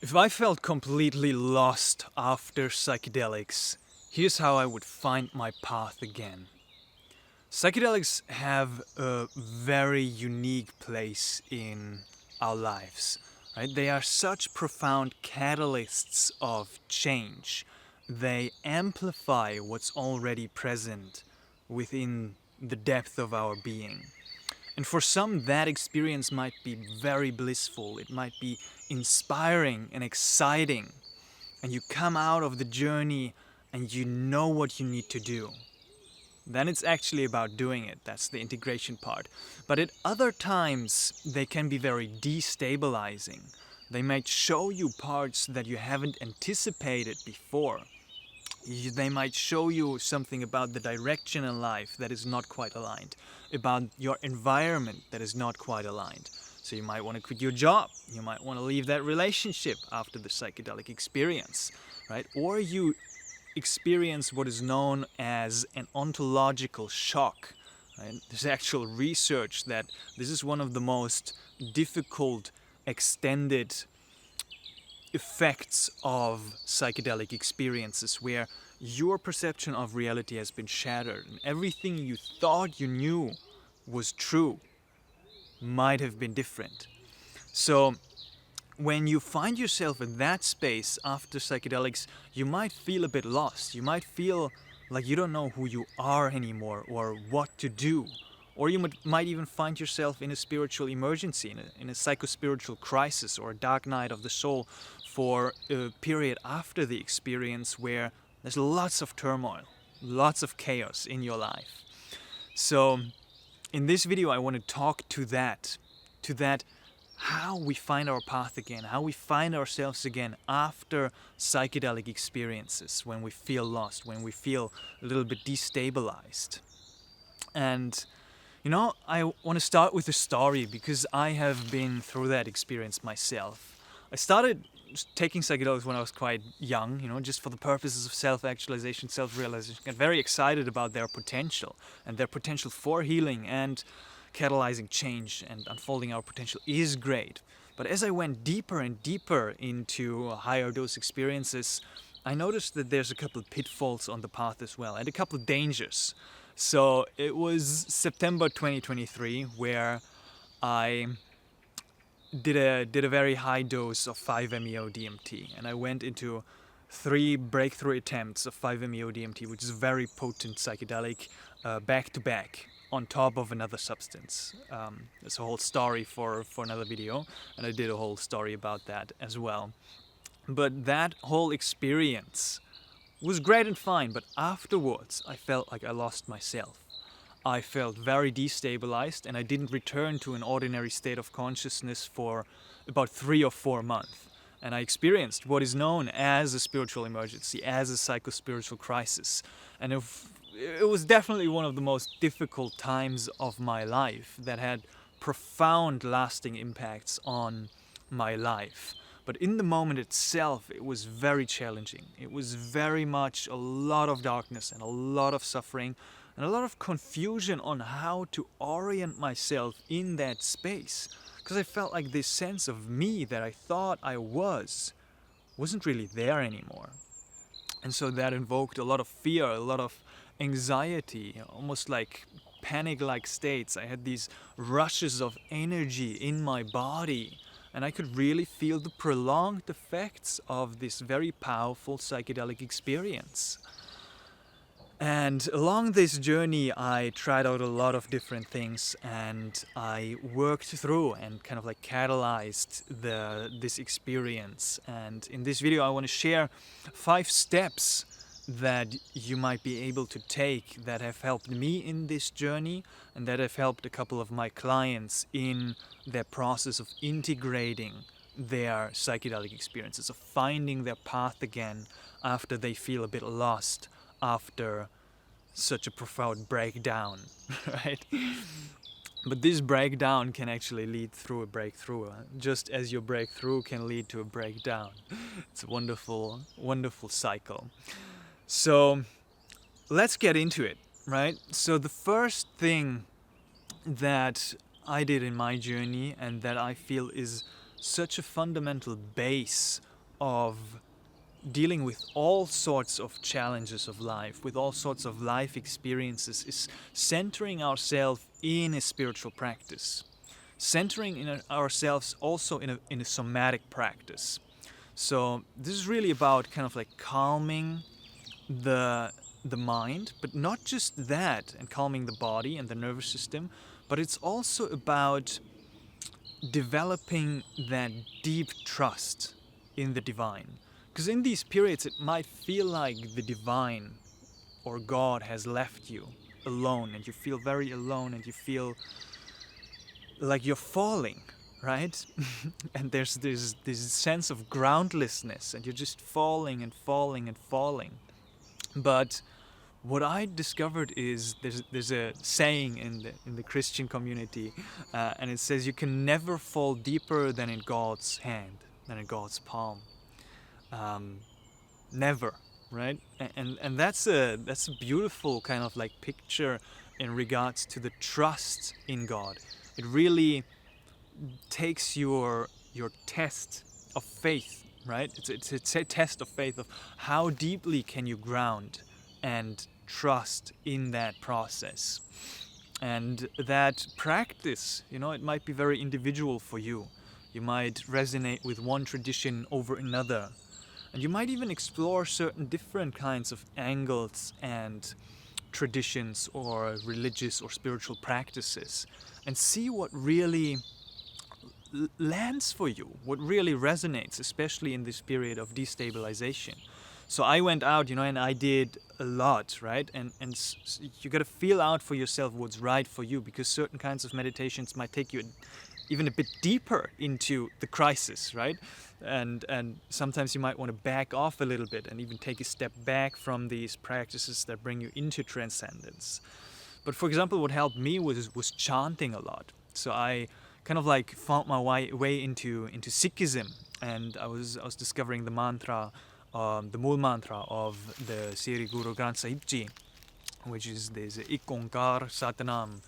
If I felt completely lost after psychedelics, here's how I would find my path again. Psychedelics have a very unique place in our lives, right? They are such profound catalysts of change. They amplify what's already present within the depth of our being. And for some, that experience might be very blissful, it might be inspiring and exciting, and you come out of the journey and you know what you need to do. Then it's actually about doing it. That's the integration part. But at other times, they can be very destabilizing. They might show you parts that you haven't anticipated before. They might show you something about the direction in life that is not quite aligned, about your environment that is not quite aligned. So you might want to quit your job. You might want to leave that relationship after the psychedelic experience, right? Or you experience what is known as an ontological shock. Right? There's actual research that this is one of the most difficult extended effects of psychedelic experiences, where your perception of reality has been shattered and everything you thought you knew was true might have been different. So when you find yourself in that space after psychedelics, you might feel a bit lost. You might feel like you don't know who you are anymore or what to do. Or you might even find yourself in a spiritual emergency, in a psycho-spiritual crisis or a dark night of the soul for a period after the experience where there's lots of turmoil, lots of chaos in your life. So in this video, I want to talk to that how we find our path again, how we find ourselves again after psychedelic experiences, when we feel lost, when we feel a little bit destabilized. And I want to start with a story because I have been through that experience myself. I started taking psychedelics when I was quite young, just for the purposes of self-actualization, self-realization. I got very excited about their potential and their potential for healing and catalyzing change, and unfolding our potential is great. But as I went deeper and deeper into higher dose experiences, I noticed that there's a couple of pitfalls on the path as well, and a couple of dangers. So it was September 2023 where I did a very high dose of 5-MeO DMT, and I went into 3 breakthrough attempts of 5-MeO DMT, which is a very potent psychedelic, back to back, on top of another substance. There's a whole story for another video, and I did a whole story about that as well. But that whole experience was great and fine, but afterwards I felt like I lost myself. I felt very destabilized, and I didn't return to an ordinary state of consciousness for about 3 or 4 months. And I experienced what is known as a spiritual emergency, as a psycho-spiritual crisis. And it was definitely one of the most difficult times of my life that had profound lasting impacts on my life. But in the moment itself, it was very challenging. It was very much a lot of darkness and a lot of suffering and a lot of confusion on how to orient myself in that space. Because I felt like this sense of me that I thought I wasn't really there anymore. And so that invoked a lot of fear, a lot of anxiety, almost like panic-like states. I had these rushes of energy in my body, and I could really feel the prolonged effects of this very powerful psychedelic experience. And along this journey, I tried out a lot of different things, and I worked through and kind of like catalyzed this experience. And in this video, I want to share 5 steps that you might be able to take that have helped me in this journey, and that have helped a couple of my clients in their process of integrating their psychedelic experiences, of finding their path again after they feel a bit lost after such a profound breakdown, right? But this breakdown can actually lead through a breakthrough, just as your breakthrough can lead to a breakdown. It's a wonderful, wonderful cycle. So let's get into it, right? So the first thing that I did in my journey, and that I feel is such a fundamental base of dealing with all sorts of challenges of life, with all sorts of life experiences, is centering ourselves in a spiritual practice, centering in ourselves also in a somatic practice. So this is really about kind of like calming the mind, but not just that, and calming the body and the nervous system, but it's also about developing that deep trust in the divine. Because in these periods, it might feel like the divine or God has left you alone, and you feel very alone, and you feel like you're falling, right? And there's this sense of groundlessness, and you're just falling and falling and falling. But what I discovered is there's a saying in the Christian community, and it says you can never fall deeper than in God's hand, than in God's palm. Never, right? And that's a beautiful kind of like picture in regards to the trust in God. It really takes your test of faith, right? It's a test of faith of how deeply can you ground and trust in that process. And that practice, it might be very individual for you. You might resonate with one tradition over another. And you might even explore certain different kinds of angles and traditions or religious or spiritual practices and see what really lands for you, what really resonates, especially in this period of destabilization. So I went out, and I did a lot, right? And you got to feel out for yourself what's right for you, because certain kinds of meditations might take you even a bit deeper into the crisis, right? And sometimes you might want to back off a little bit and even take a step back from these practices that bring you into transcendence. But for example, what helped me was chanting a lot. So I kind of like found my way into Sikhism, and I was discovering the mantra, the Mool mantra of the Sri Guru Granth Sahib Ji, which is this Ik Onkar Satnam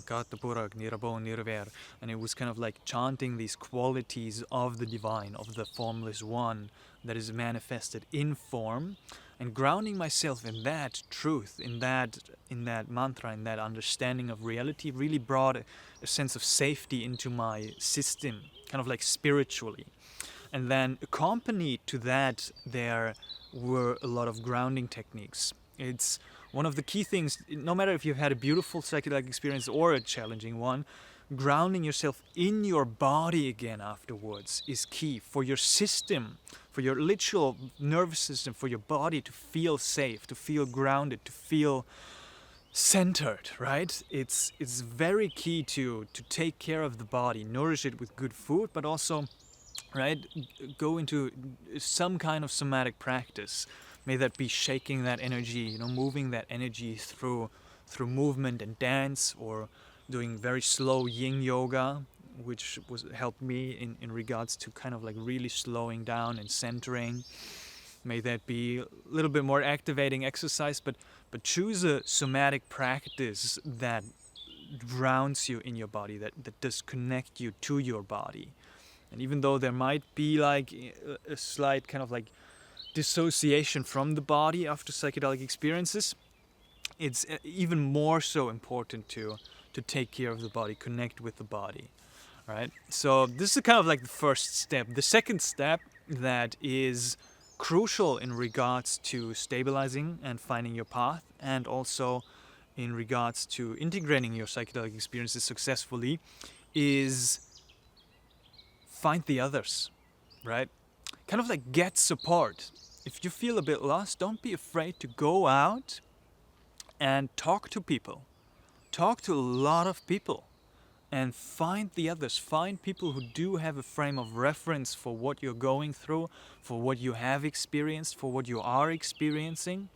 Kartapurak Nirabho Nirvair, and it was kind of like chanting these qualities of the divine, of the formless one that is manifested in form, and grounding myself in that truth, in that mantra, in that understanding of reality, really brought a sense of safety into my system, kind of like spiritually. And then accompanied to that, there were a lot of grounding techniques. It's one of the key things, no matter if you've had a beautiful psychedelic experience or a challenging one, grounding yourself in your body again afterwards is key for your system, for your literal nervous system, for your body to feel safe, to feel grounded, to feel centered, right? It's very key to take care of the body, nourish it with good food, but also, right, go into some kind of somatic practice. May that be shaking that energy, moving that energy through movement and dance, or doing very slow yin yoga, which helped me in regards to kind of like really slowing down and centering. May that be a little bit more activating exercise, but choose a somatic practice that grounds you in your body, that does connect you to your body. And even though there might be like a slight kind of like dissociation from the body after psychedelic experiences, it's even more so important to take care of the body, connect with the body, right? So this is kind of like the first step. The second step that is crucial in regards to stabilizing and finding your path, and also in regards to integrating your psychedelic experiences successfully, is find the others, right? Kind of like get support. If you feel a bit lost, don't be afraid to go out and talk to people. Talk to a lot of people and find the others. Find people who do have a frame of reference for what you're going through, for what you have experienced, for what you are experiencing,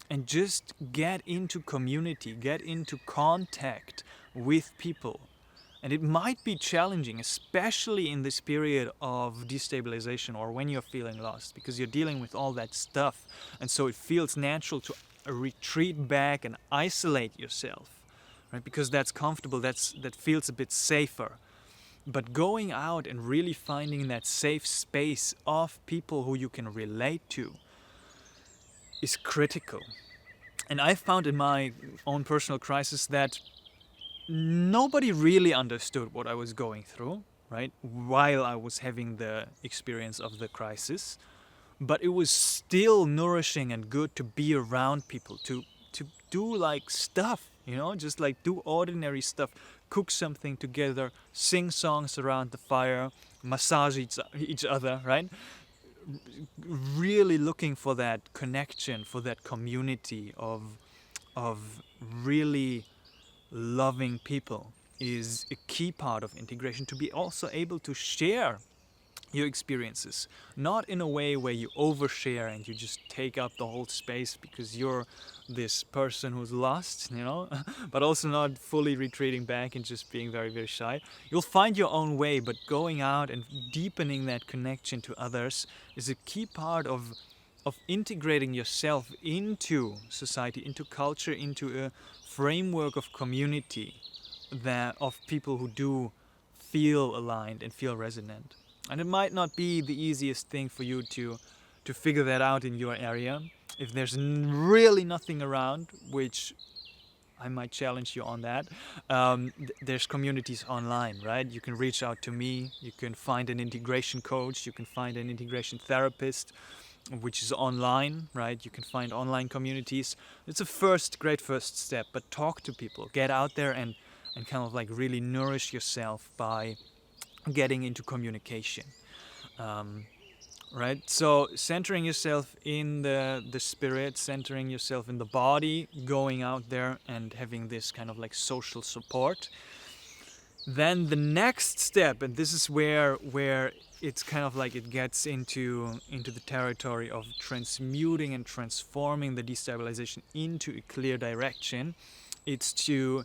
and just get into community, get into contact with people. And it might be challenging, especially in this period of destabilization or when you're feeling lost, because you're dealing with all that stuff. And so it feels natural to retreat back and isolate yourself, right? Because that's comfortable, that feels a bit safer. But going out and really finding that safe space of people who you can relate to is critical. And I found in my own personal crisis that nobody really understood what I was going through, right? While I was having the experience of the crisis. But it was still nourishing and good to be around people, to do like stuff, just like do ordinary stuff, cook something together, sing songs around the fire, massage each other, right? Really looking for that connection, for that community of really loving people is a key part of integration, to be also able to share your experiences, not in a way where you overshare and you just take up the whole space because you're this person who's lost, but also not fully retreating back and just being very, very shy. You'll find your own way, but going out and deepening that connection to others is a key part of integrating yourself into society, into culture, into a framework of community that of people who do feel aligned and feel resonant. And it might not be the easiest thing for you to figure that out in your area. If there's really nothing around, which I might challenge you on that, there's communities online, right? You can reach out to me, you can find an integration coach, you can find an integration therapist, which is online, right? You can find online communities. It's a great first step, but talk to people, get out there and kind of like really nourish yourself by getting into communication, right? So centering yourself in the spirit, centering yourself in the body, going out there and having this kind of like social support. Then the next step, and this is where it's kind of like it gets into the territory of transmuting and transforming the destabilization into a clear direction. It's to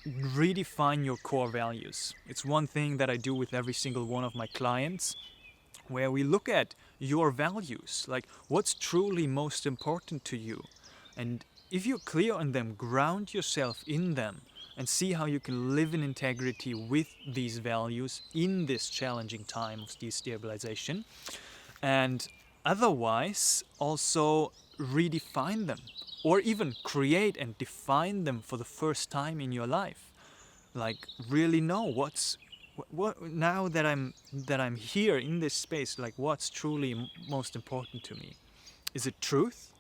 redefine your core values. It's one thing that I do with every single one of my clients, where we look at your values, like what's truly most important to you. And if you're clear on them, ground yourself in them and see how you can live in integrity with these values in this challenging time of destabilization. And otherwise, also redefine them, or even create and define them for the first time in your life. Like really know what now that I'm here in this space, like what's truly most important to me. Is it truth,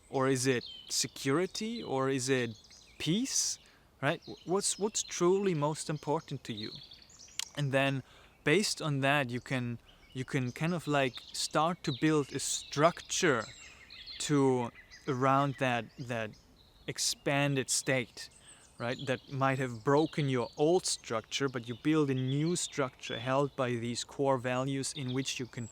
or is it security, or is it peace, right? What's truly most important to you? And then based on that, you can kind of like start to build a structure around that expanded state, right? That might have broken your old structure, but you build a new structure held by these core values in which you can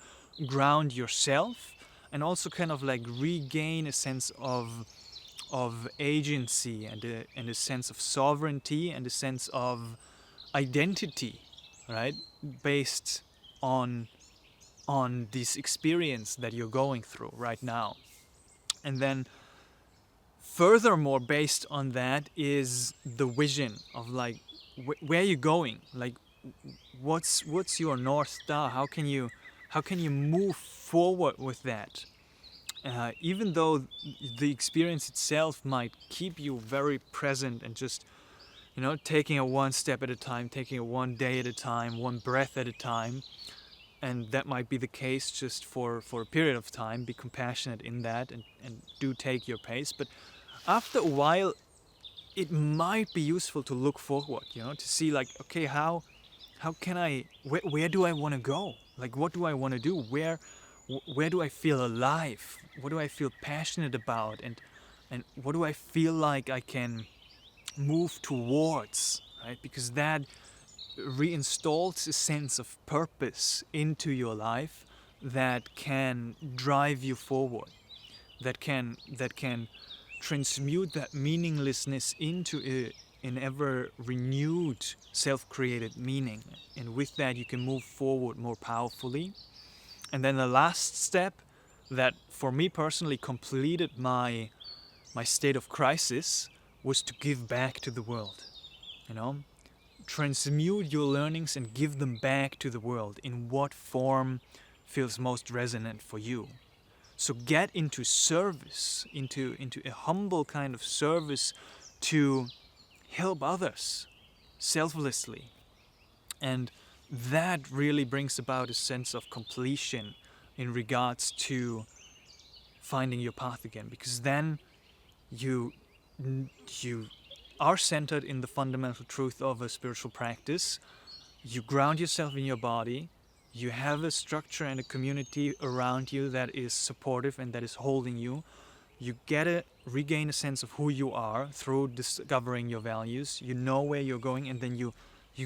ground yourself and also kind of like regain a sense of agency and a sense of sovereignty and a sense of identity, right? Based on this experience that you're going through right now. And then furthermore, based on that is the vision of like where you're going, like what's your North Star? How can you move forward with that? Even though the experience itself might keep you very present and just, taking it one step at a time, taking it one day at a time, one breath at a time. And that might be the case just for a period of time. Be compassionate in that and do take your pace. But after a while, it might be useful to look forward, to see like, okay, how can where do I want to go? Like, what do I want to do? Where do I feel alive? What do I feel passionate about? And what do I feel like I can move towards, right? Because that reinstalls a sense of purpose into your life that can drive you forward, that can transmute that meaninglessness into an ever renewed self-created meaning, and with that you can move forward more powerfully. And then the last step that for me personally completed my state of crisis was to give back to the world, transmute your learnings and give them back to the world in what form feels most resonant for you. So get into service, into a humble kind of service to help others selflessly. And that really brings about a sense of completion in regards to finding your path again, because then you are centered in the fundamental truth of a spiritual practice. You ground yourself in your body. You have a structure and a community around you that is supportive and that is holding you. You get to regain a sense of who you are through discovering your values. You know where you're going, and then you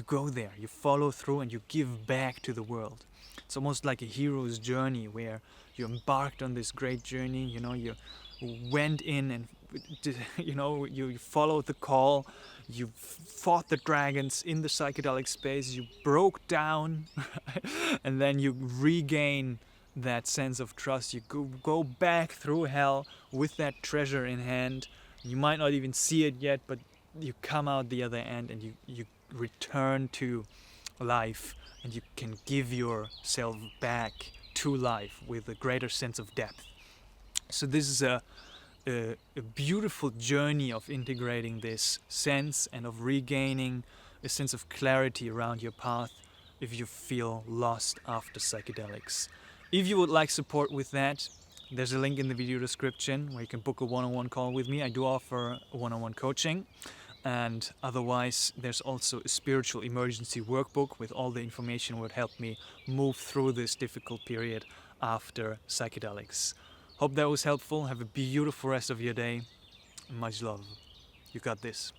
go there. You follow through and you give back to the world. It's almost like a hero's journey where you embarked on this great journey. You went in and you followed the call. You fought the dragons in the psychedelic space. You broke down, and then you regain that sense of trust. You go back through hell with that treasure in hand. You might not even see it yet, but you come out the other end, and you return to life, and you can give yourself back to life with a greater sense of depth. So this is a beautiful journey of integrating this sense and of regaining a sense of clarity around your path if you feel lost after psychedelics. If you would like support with that, there's a link in the video description where you can book a one-on-one call with me. I do offer one-on-one coaching, and otherwise there's also a spiritual emergency workbook with all the information that would help me move through this difficult period after psychedelics. Hope that was helpful. Have a beautiful rest of your day. Much love. You got this.